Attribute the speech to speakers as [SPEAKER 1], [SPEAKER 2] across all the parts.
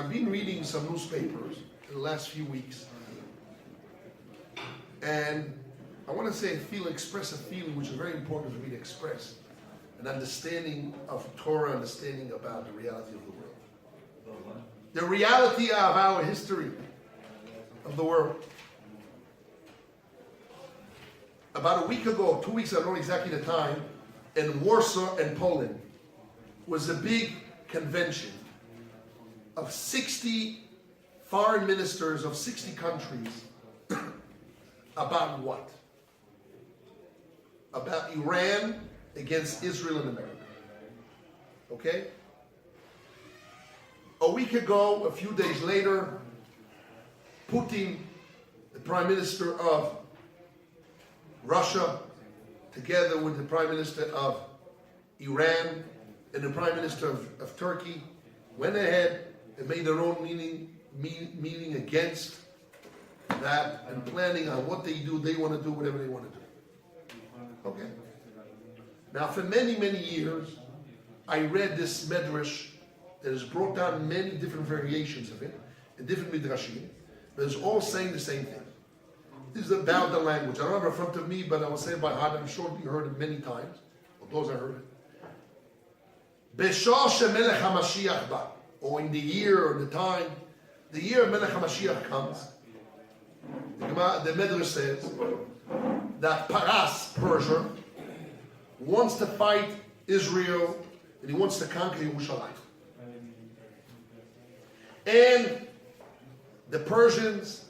[SPEAKER 1] I've been reading some newspapers in the last few weeks, and I want to say express a feeling which is very important for me to express, an understanding of Torah, understanding about the reality of the world. The reality of our history of the world. About a week ago, 2 weeks, I don't know exactly the time, in Warsaw and Poland was a big convention of 60 foreign ministers of 60 countries about what? About Iran against Israel and America. Okay? A week ago, a few days later, Putin, the Prime Minister of Russia, together with the Prime Minister of Iran and the Prime Minister of Turkey, went ahead and made their own meeting against that and planning on what they do. They want to do whatever they want to do. Okay? Now, for many, many years, I read this medrash that has brought down many different variations of it, and different midrashim, but it's all saying the same thing. This is about the language. I don't have it in front of me, but I will say it by heart. I'm sure you heard it many times. Or those I heard it. B'shah shemelech HaMashiach ba, or in the year or the time, the year Melech HaMashiach comes. The Medrash says that Paras, Persia, wants to fight Israel and he wants to conquer Yerushalayim. And the Persians,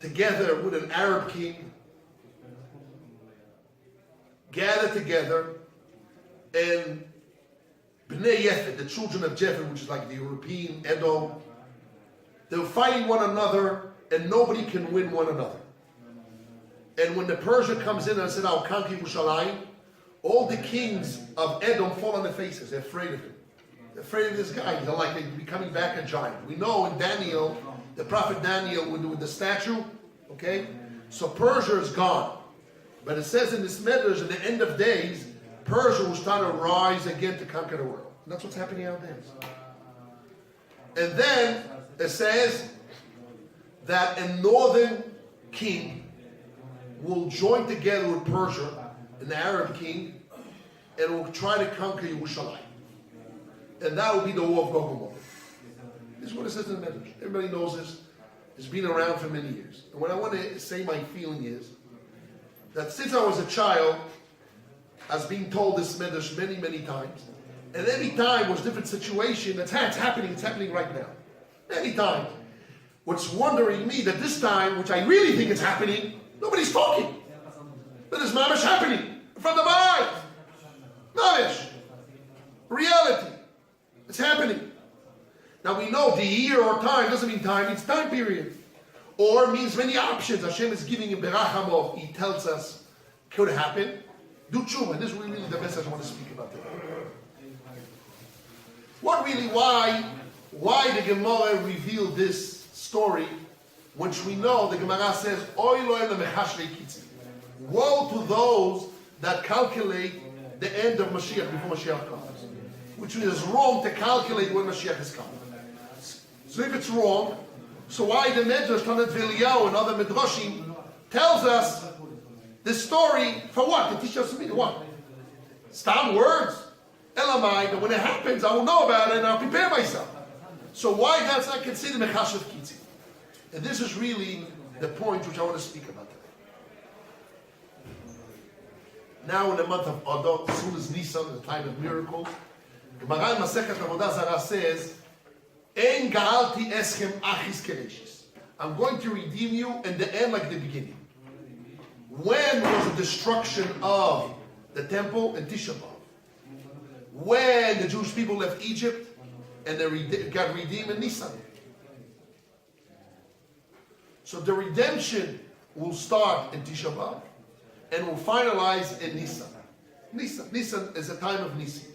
[SPEAKER 1] together with an Arab king, gather together, and Bnei Yefet, the children of Jefet, which is like the European Edom, they're fighting one another, and nobody can win one another. And when the Persia comes in and said, I'll conquer Yerushalayim, all the kings of Edom fall on their faces. They're afraid of him. They're afraid of this guy. They're like they're becoming back a giant. We know in Daniel, the prophet Daniel with the statue, okay? So Persia is gone. But it says in this medrash, at the end of days, Persia will start to rise again to conquer the world. And that's what's happening nowadays. And then it says that a northern king will join together with Persia and the Arab king and will try to conquer Yerushalayim. And that will be the war of Gog and Magog. This is what it says in the Medrash. Everybody knows this. It's been around for many years. And what I want to say my feeling is that since I was a child, I was being told this Medrash many, many times. And every time was a different situation. It's happening right now. Many times. What's wondering me that this time, which I really think is happening, nobody's talking. But it's mamish happening in front of my eyes. Mamish. Reality. It's happening. Now we know the year or time doesn't mean time, it's time period. Or means many options. Hashem is giving in Berachamov. He tells us could happen. Do tshuva. This is really the message I want to speak about today. Why the Gemara revealed this story, which we know the Gemara says, Oy lo el mechashrei kitzi. Woe to those that calculate the end of Mashiach before Mashiach comes. Which is wrong to calculate when Mashiach is coming. So if it's wrong, so why the Medrash, Tanat V'Eliyahu and other Medrashim tells us this story for what? To teach us what? Stam words? Elamai, that when it happens, I will know about it and I'll prepare myself. So why that's not considered Mechashav Kitzi? And this is really the point which I want to speak about today. Now in the month of Adar, as soon as Nisan, the time of miracles, the Gemara in Masechet Avodah Zarah says, "En ga'alti eschem achis kereshis." I'm going to redeem you in the end like the beginning. When was the destruction of the temple in Tisha B'Av? When the Jewish people left Egypt and they got redeemed in Nisan. So the redemption will start in Tisha B'Av and will finalize in Nisan. Nisan is a time of Nisan.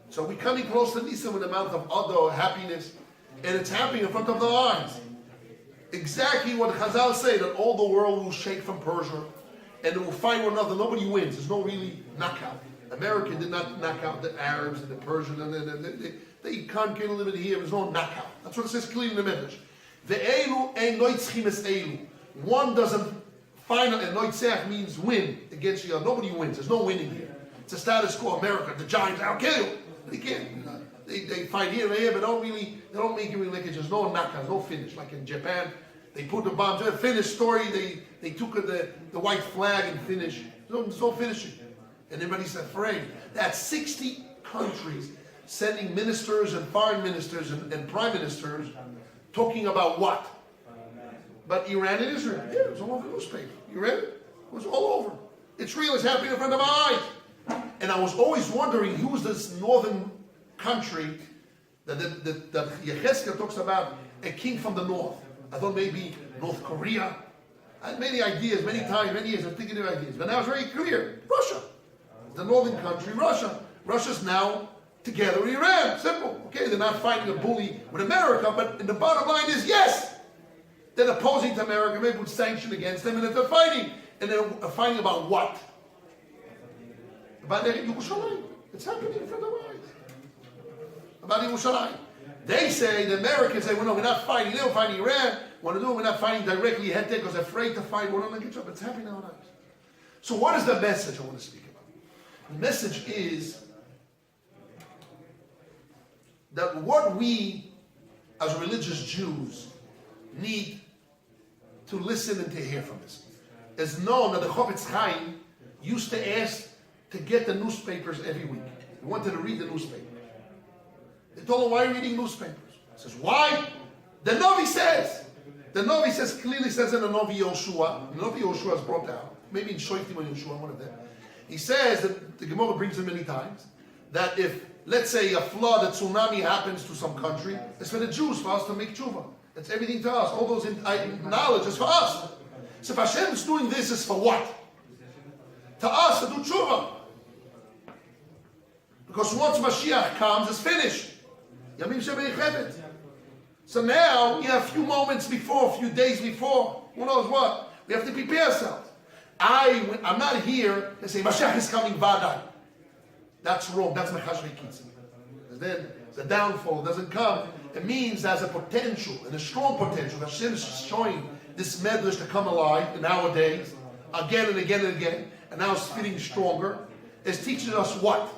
[SPEAKER 1] So we're coming close to Nisan with the amount of Adar, happiness, and it's happening in front of their eyes. Exactly what Chazal say, that all the world will shake from Persia, and they will fight one another. Nobody wins. There's no really knockout. America did not knock out the Arabs and the Persians, and They can't get a little bit here. There's no knockout. That's what it says clearly in the Midrash. Ve'elu ein noitzchim es elu. One doesn't final, and noitzach means win against the other. Nobody wins. There's no winning here. It's a status quo. America, the Giants, I'll kill you. They can't. They fight here and there, but they don't make it really like there's no knockouts, no finish. Like in Japan, they put the bombs. Finish story. They took the white flag and finish. There's no finishing. And everybody's afraid. That's 60 countries sending ministers and foreign ministers and prime ministers talking about what? But Iran and Israel. Yeah, it was all over the newspaper. You read it? It was all over. It's real. It's happening in front of our eyes. And I was always wondering who was this northern country that Yecheskel talks about, a king from the north. I thought maybe North Korea. I had many ideas, many times, many years, I'm thinking of ideas. But now it's very clear. Russia. The northern country, Russia. Russia's now together with Iran. Simple. Okay, they're not fighting a bully with America, but the bottom line is yes. They're opposing to America, maybe put sanction against them, and if they're fighting, and they're fighting about what? About Yerushalayim. It's happening in front of our eyes. About Yerushalayim. They say, the Americans say, well, no, we're not fighting. They don't fight Iran. What to do? We're not fighting directly head to head because they're afraid to fight one another against each other. It's happening in our eyes. So what is the message I want to speak about? The message is that what we, as religious Jews, need to listen and to hear from this is known that the Chofetz Chaim used to ask to get the newspapers every week. He wanted to read the newspapers. They told him, why are you reading newspapers? He says, why? The Novi says, clearly says in the Novi Yoshua, the Novi Yoshua is brought down, maybe in Shoitim or Yoshua, one of them. He says, that the Gemara brings it many times, that if, let's say, a flood, a tsunami happens to some country, it's for the Jews, for us to make tshuva. It's everything to us. All those knowledge is for us. So if Hashem is doing this, is for what? To us, to do tshuva. Because once Mashiach comes, it's finished. Yamim Shebei Chevet. So now, you have a few moments before, a few days before, who knows what? We have to prepare ourselves. I'm not here to say, Mashiach is coming, Vadai. That's wrong. That's Mechashvei Kitzim. Then the downfall doesn't come. It means there's a potential, and a strong potential. Hashem is showing this medrash to come alive nowadays, again and again and again, and now it's getting stronger. It's teaching us what?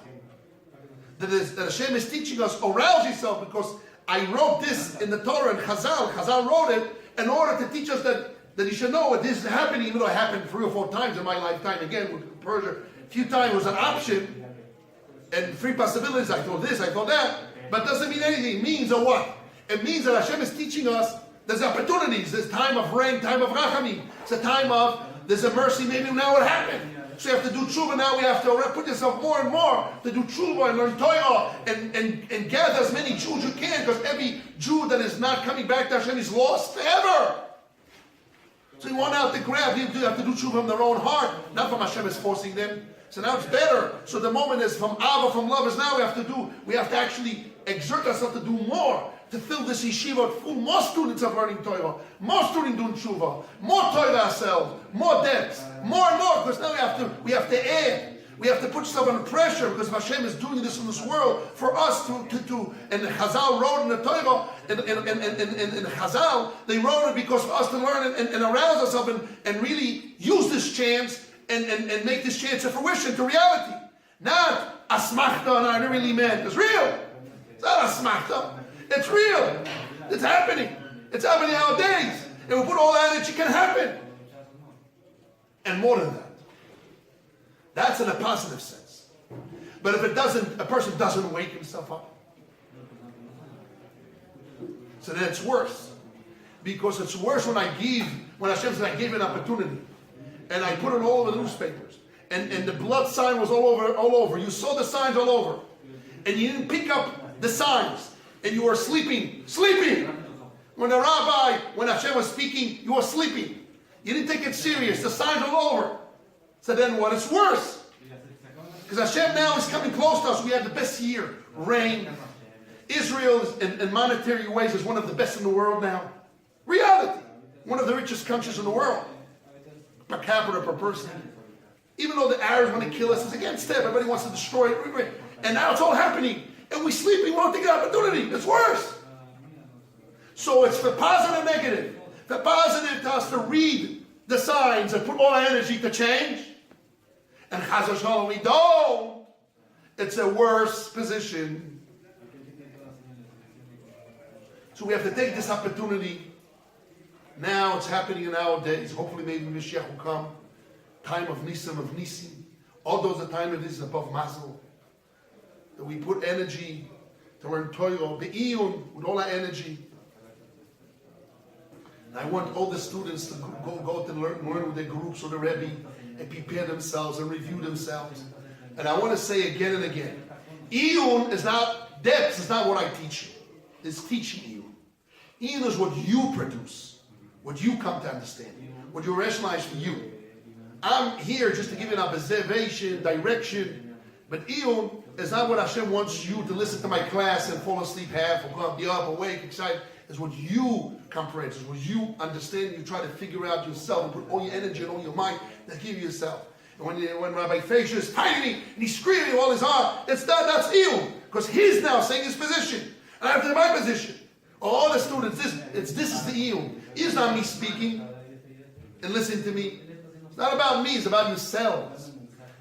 [SPEAKER 1] That Hashem is teaching us, arouse yourself, because I wrote this in the Torah and Chazal wrote it in order to teach us that you should know what this is happening, even though it happened 3 or 4 times in my lifetime. Again, with Persia, a few times it was an option, and 3 possibilities. I thought this, I thought that. But it doesn't mean anything. It means a what? It means that Hashem is teaching us there's opportunities. There's time of rain, time of rachamim. It's a time of, there's a mercy, maybe now it happened. So you have to do tshuva now. We have to put yourself more and more to do tshuva and learn Torah and gather as many Jews you can, because every Jew that is not coming back to Hashem is lost forever. So you want out to grab. You have to do tshuva from their own heart, not from Hashem is forcing them. So now it's better. So the moment is from Ava, from love, is now we have to actually exert ourselves to do more, to fill this yeshiva full, more students of learning Torah, more students doing tshuva, more Torah ourselves, more depths, more and more, because now we have to add. We have to put yourself under pressure, because Hashem is doing this in this world for us to and Chazal wrote in the Torah, in Chazal, they wrote it because for us to learn and arouse ourselves and really use this chance and make this chance a fruition, to reality. Not asmachta, and I really meant. It's real. It's not asmachta. It's real. It's happening. It's happening nowadays. And we put all that in it can happen. And more than that. That's in a positive sense. But if it doesn't, a person doesn't wake himself up, so then it's worse. Because it's worse when Hashem says I gave an opportunity. And I put it all over the newspapers. And the blood sign was all over. You saw the signs all over. And you didn't pick up the signs. And you were sleeping. When Hashem was speaking, you were sleeping. You didn't take it serious. The signs all over. So then what? It's worse. Because Hashem now is coming close to us. We have the best year. Rain. Israel, in monetary ways, is one of the best in the world now. Reality. One of the richest countries in the world. Per capita, per person. Even though the Arabs want to kill us, it's against them. Everybody wants to destroy it. And now it's all happening. and we sleep, we won't take the opportunity. It's worse. So it's for positive and negative. For positive to us to read the signs and put all our energy to change. And Chas v'Shalom, we don't. It's a worse position. So we have to take this opportunity. Now it's happening nowadays. Hopefully maybe Mashiach will come. Time of Nisim, of Nisim. All those the time of this is above Mazel. That we put energy to learn Torah, Be'iyun, with all our energy. And I want all the students to go to learn with their groups or the Rabbi and prepare themselves and review themselves. And I want to say again and again, Iyun is not, depth is not what I teach you. It's teaching Iyun. Iyun is what you produce, what you come to understand, what you rationalize for you. I'm here just to give you an observation, direction, but Iyun is not what Hashem wants you to listen to my class and fall asleep half, or be up, awake, excited. It's what you comprehend, it's what you understand, and you try to figure out yourself, and put all your energy and all your mind to give yourself. And when Rabbi Feisher is fighting me, and he's screaming with all his heart, that's Iyun, because he's now saying his position, and I have to do my position. All the students, this is the Iyun. It's not me speaking and listening to me. It's not about me, it's about yourselves.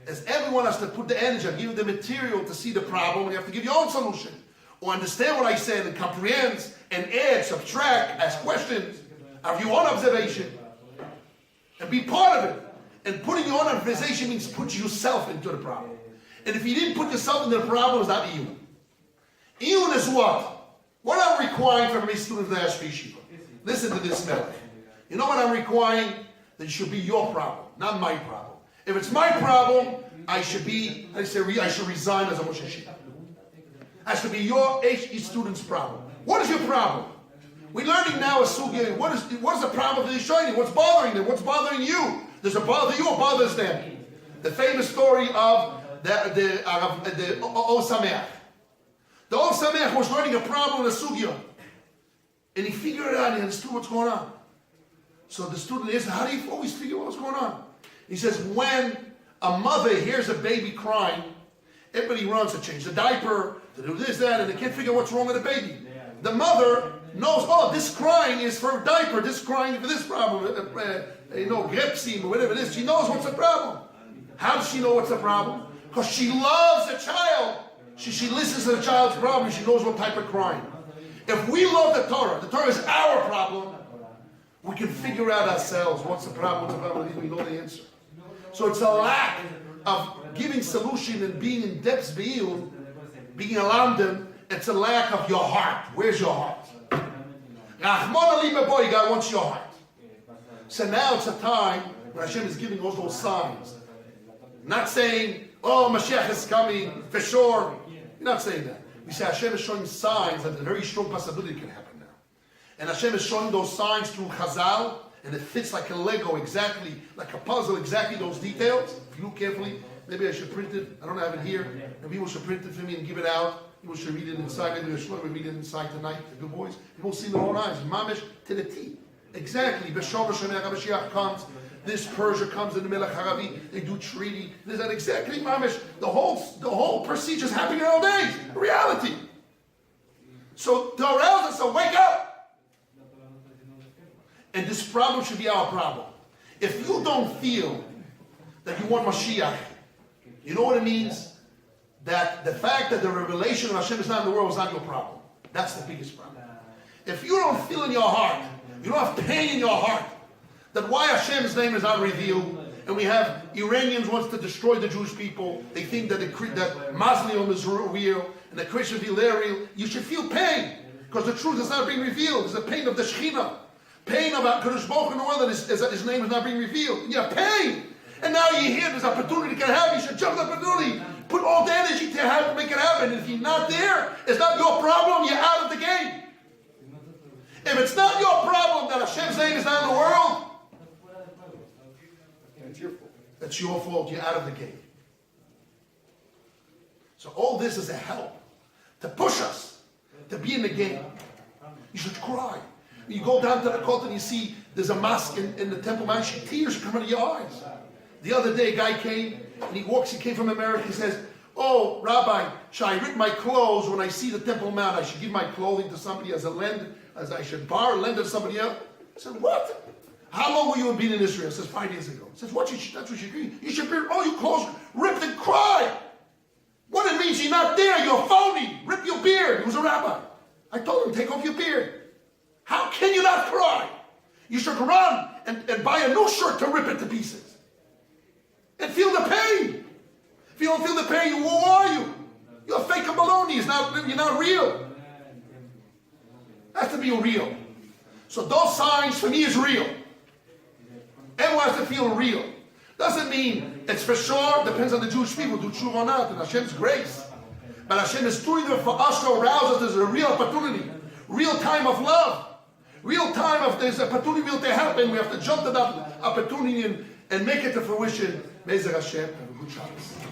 [SPEAKER 1] As everyone has to put the energy, give you the material to see the problem, and you have to give your own solution. Or understand what I said and comprehend and add, subtract, ask questions, have your own observation, and be part of it. And putting your own observation means put yourself into the problem. And if you didn't put yourself into the problem, it's not Iyun. Iyun is what? What I'm requiring from my students in the Yeshiva. Listen to this melody. You know what I'm requiring? That it should be your problem, not my problem. If it's my problem, I should resign as a Rosh Yeshiva. Has to be your each student's problem. What is your problem? We're learning now a sugya. What is the problem of the Yisraelim? What's bothering them? What's bothering you? Does it bother you or bothers them? The famous story of the Ol Sameach. The Ol Sameach was learning a problem in a sugya, and he figured it out. And he understood what's going on. So the student asked, "How do you always figure out what's going on?" He says, "When a mother hears a baby crying, everybody runs to change the diaper, to do this, that, and they can't figure out what's wrong with the baby. The mother knows, oh, this crying is for a diaper, this crying for this problem, grepsim, or whatever it is. She knows what's the problem. How does she know what's the problem? Because she loves the child. She listens to the child's problem, she knows what type of crying. If we love the Torah is our problem, we can figure out ourselves what's the problem, we know the answer. So it's a lack of giving solution and being in depth, being around them. It's a lack of your heart. Where's your heart? Rahman Ali Boy, God wants your heart. So now it's a time when Hashem is giving us those signs. Not saying, oh, Mashiach is coming, for sure. You're not saying that. We say Hashem is showing signs that a very strong possibility can happen now. And Hashem is showing those signs through Chazal, and it fits like a Lego, exactly, like a puzzle, exactly those details. If you look carefully, maybe I should print it. I don't have it here. And people should print it for me and give it out. People should read it inside. Maybe Yeshivah will read it inside tonight. The good boys. People see their own eyes. Mamish to the T. Exactly. Mashiach comes. This Persia comes in the Melech Haravi. They do treaty. There's that exactly Mamish. The whole procedure is happening in all days. Reality. So to arouse us, so wake up. And this problem should be our problem. If you don't feel that you want Mashiach, you know what it means? That the fact that the revelation of Hashem is not in the world is not your problem. That's the biggest problem. If you don't feel in your heart, you don't have pain in your heart, that why Hashem's name is not revealed, and we have Iranians wants to destroy the Jewish people, they think that that Muslim is real, and the Christian feel they're real, you should feel pain, because the truth is not being revealed. It's the pain of the Shekhinah. Pain about Kadosh Baruch Hu in the world that his name is not being revealed. You have pain. And now you hear this opportunity can happen. You should jump the opportunity. Put all the energy to make it happen. And if you're not there, it's not your problem. You're out of the game. If it's not your problem that Hashem's name is not in the world, it's your fault. It's your fault. You're out of the game. So all this is a help to push us to be in the game. You should cry. You go down to the cult and you see there's a mosque in the Temple Mount. Tears are coming to your eyes. The other day, a guy came and he came from America. He says, oh, Rabbi, should I rip my clothes when I see the Temple Mount? I should give my clothing to somebody as I should borrow, lend to somebody else. I said, what? How long will you have been in Israel? I says, 5 years ago. He says, what? That's what you do. You should be all your clothes ripped and cry. What it means, you're not there, you're phony. Rip your beard. He was a rabbi. I told him, take off your beard. How can you not cry? You should run and buy a new shirt to rip it to pieces. And feel the pain. If you don't feel the pain, who are you? You're a fake baloney. You're not real. Has to be real. So those signs for me is real. Everyone has to feel real. Doesn't mean it's for sure. Depends on the Jewish people. Do tshuva or not. And Hashem's grace. But Hashem is doing it for us to arouse us. There's a real opportunity. Real time of love. Real time of there's opportunity will happen. We have to jump to that opportunity and make it to fruition. Be'ezer Hashem. Have a good Shabbos.